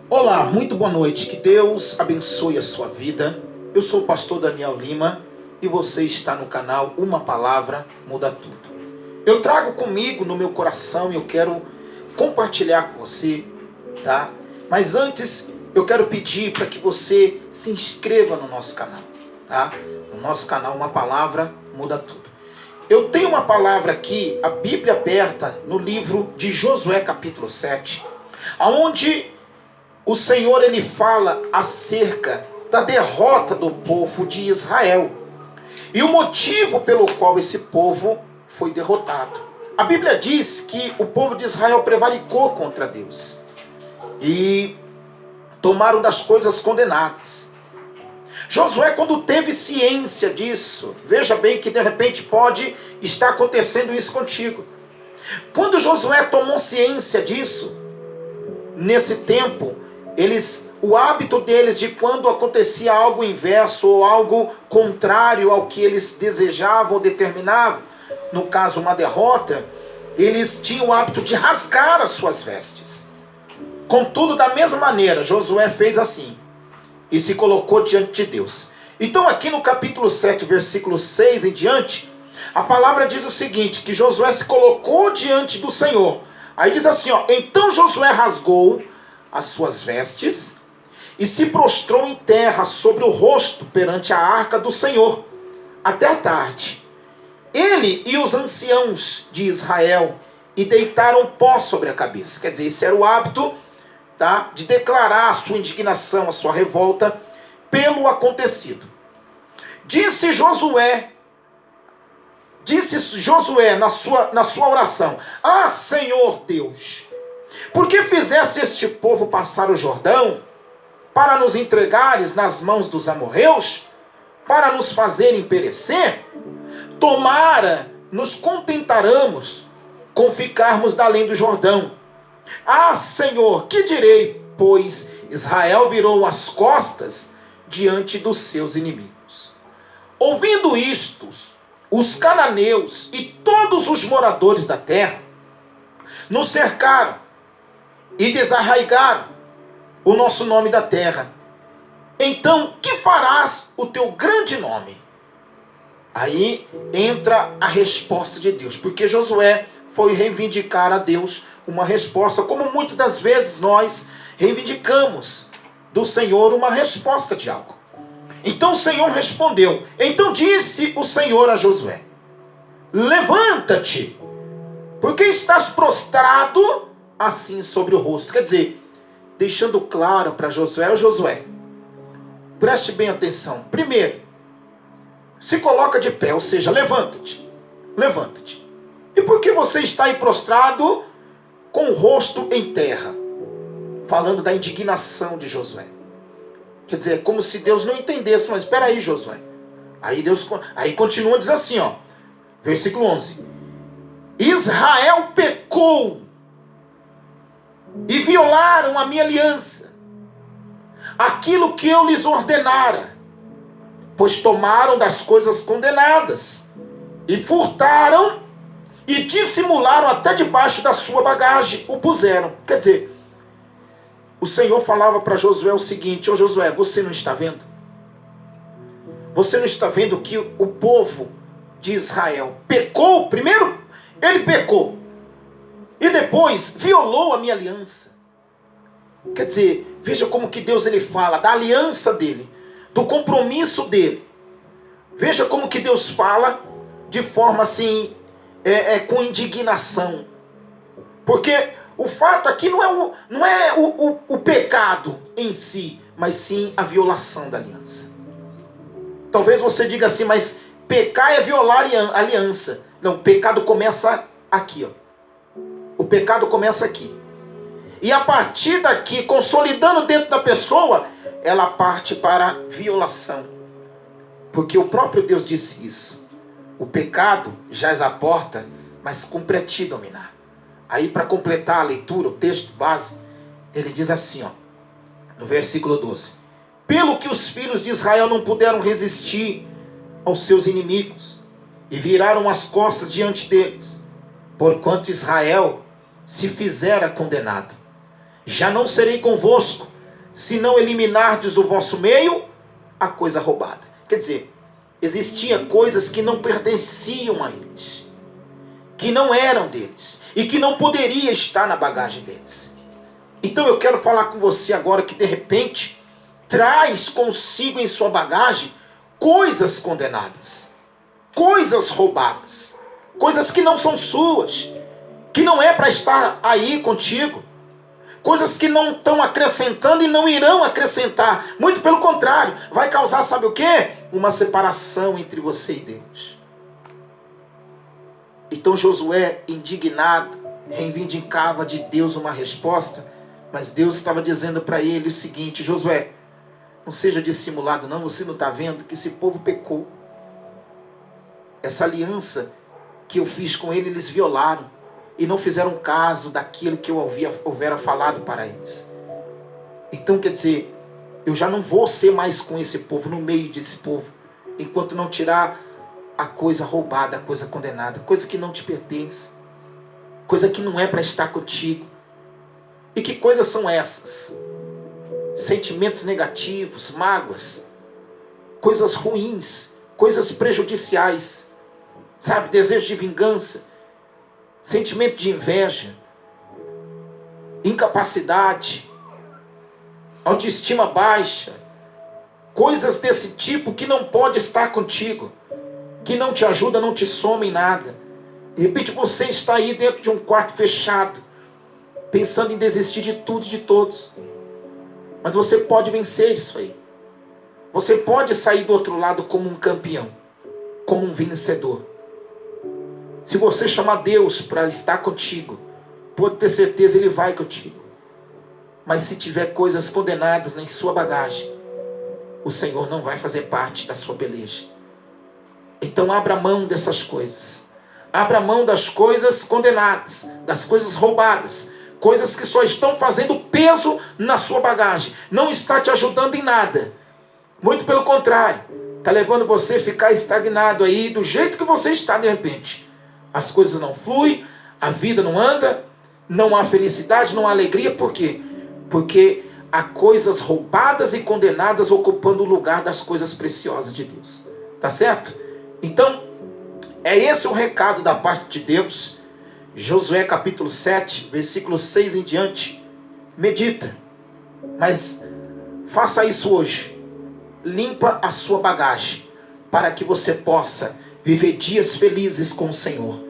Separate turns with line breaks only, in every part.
Olá, muito boa noite, que Deus abençoe a sua vida. Eu sou o pastor Daniel Lima e você está no canal Uma Palavra Muda Tudo. Eu trago comigo no meu coração e eu quero compartilhar com você, tá? Mas antes eu quero pedir para que você se inscreva no nosso canal, tá? No nosso canal Uma Palavra Muda Tudo. Eu tenho uma palavra aqui, a Bíblia aberta no livro de Josué capítulo 7, aonde o Senhor ele fala acerca da derrota do povo de Israel e o motivo pelo qual esse povo foi derrotado. A Bíblia diz que o povo de Israel prevaricou contra Deus e tomaram das coisas condenadas. Josué, quando teve ciência disso, veja bem que de repente pode estar acontecendo isso contigo. Quando Josué tomou ciência disso, nesse tempo, o hábito deles de quando acontecia algo inverso ou algo contrário ao que eles desejavam ou determinavam, no caso uma derrota, eles tinham o hábito de rasgar as suas vestes. Contudo, da mesma maneira, Josué fez assim e se colocou diante de Deus. Então aqui no capítulo 7, versículo 6 em diante, a palavra diz o seguinte, que Josué se colocou diante do Senhor. Aí diz assim, então Josué rasgou as suas vestes e se prostrou em terra sobre o rosto perante a arca do Senhor, até a tarde. Ele e os anciãos de Israel e deitaram pó sobre a cabeça. Quer dizer, esse era o hábito, tá, de declarar a sua indignação, a sua revolta pelo acontecido. Disse Josué na sua oração, Senhor Deus, por que fizeste este povo passar o Jordão para nos entregares nas mãos dos amorreus, para nos fazerem perecer? Tomara nos contentaramos com ficarmos da além do Jordão. Senhor, que direi, pois Israel virou as costas diante dos seus inimigos. Ouvindo isto, os cananeus e todos os moradores da terra nos cercaram e desarraigaram o nosso nome da terra. Então, que farás o teu grande nome? Aí entra a resposta de Deus, porque Josué foi reivindicar a Deus uma resposta, como muitas das vezes nós reivindicamos do Senhor uma resposta de algo. Então o Senhor respondeu, então disse o Senhor a Josué, levanta-te, porque estás prostrado assim sobre o rosto. Quer dizer, deixando claro para Josué, preste bem atenção. Primeiro, se coloca de pé, ou seja, levanta-te. E por que você está aí prostrado com o rosto em terra? Falando da indignação de Josué. Quer dizer, é como se Deus não entendesse, mas espera aí, Josué. Aí continua, diz assim, versículo 11. Israel pecou e violaram a minha aliança, aquilo que eu lhes ordenara, pois tomaram das coisas condenadas, e furtaram, e dissimularam até debaixo da sua bagagem, o puseram. Quer dizer, o Senhor falava para Josué o seguinte, Josué, você não está vendo? Você não está vendo que o povo de Israel pecou? Primeiro, ele pecou. E depois, violou a minha aliança. Quer dizer, veja como que Deus ele fala da aliança dele, do compromisso dele. Veja como que Deus fala de forma assim, com indignação. Porque o fato aqui não é o pecado em si, mas sim a violação da aliança. Talvez você diga assim, mas pecar é violar a aliança. Não, o pecado começa aqui. O pecado começa aqui. E a partir daqui, consolidando dentro da pessoa, ela parte para a violação. Porque o próprio Deus disse isso. O pecado jaz à porta, mas cumpre a ti dominar. Aí, para completar a leitura, o texto base, ele diz assim, no versículo 12. Pelo que os filhos de Israel não puderam resistir aos seus inimigos, e viraram as costas diante deles, porquanto Israel se fizera condenado. Já não serei convosco, se não eliminardes do vosso meio a coisa roubada. Quer dizer, existiam coisas que não pertenciam a eles, que não eram deles, e que não poderia estar na bagagem deles. Então eu quero falar com você agora que de repente traz consigo em sua bagagem coisas condenadas, coisas roubadas, coisas que não são suas, que não é para estar aí contigo, coisas que não estão acrescentando e não irão acrescentar, muito pelo contrário, vai causar, sabe o quê? Uma separação entre você e Deus. Então Josué, indignado, reivindicava de Deus uma resposta, mas Deus estava dizendo para ele o seguinte: Josué, não seja dissimulado não, você não está vendo que esse povo pecou. Essa aliança que eu fiz com ele, eles violaram e não fizeram caso daquilo que eu houvera falado para eles. Então quer dizer, eu já não vou ser mais com esse povo, no meio desse povo, enquanto não tirar a coisa roubada, a coisa condenada, coisa que não te pertence, coisa que não é para estar contigo. E que coisas são essas? Sentimentos negativos, mágoas, coisas ruins, coisas prejudiciais, sabe? Desejo de vingança, sentimento de inveja, incapacidade, autoestima baixa, coisas desse tipo que não pode estar contigo, que não te ajuda, não te soma em nada. De repente você está aí dentro de um quarto fechado, pensando em desistir de tudo e de todos. Mas você pode vencer isso aí. Você pode sair do outro lado como um campeão, como um vencedor. Se você chamar Deus para estar contigo, pode ter certeza, Ele vai contigo. Mas se tiver coisas condenadas na sua bagagem, o Senhor não vai fazer parte da sua peleja. Então abra mão dessas coisas. Abra mão das coisas condenadas, das coisas roubadas, coisas que só estão fazendo peso na sua bagagem, não está te ajudando em nada. Muito pelo contrário, está levando você a ficar estagnado aí, do jeito que você está de repente. As coisas não fluem, a vida não anda, não há felicidade, não há alegria. Por quê? Porque há coisas roubadas e condenadas ocupando o lugar das coisas preciosas de Deus. Tá certo? Então, é esse o recado da parte de Deus. Josué capítulo 7, versículo 6 em diante. Medita. Mas faça isso hoje. Limpa a sua bagagem, para que você possa viver dias felizes com o Senhor.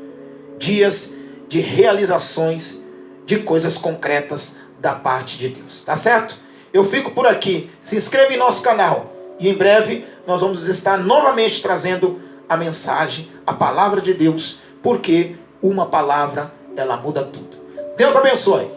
Dias de realizações de coisas concretas da parte de Deus. Tá certo? Eu fico por aqui. Se inscreva em nosso canal. E em breve nós vamos estar novamente trazendo a mensagem, a palavra de Deus. Porque uma palavra, ela muda tudo. Deus abençoe.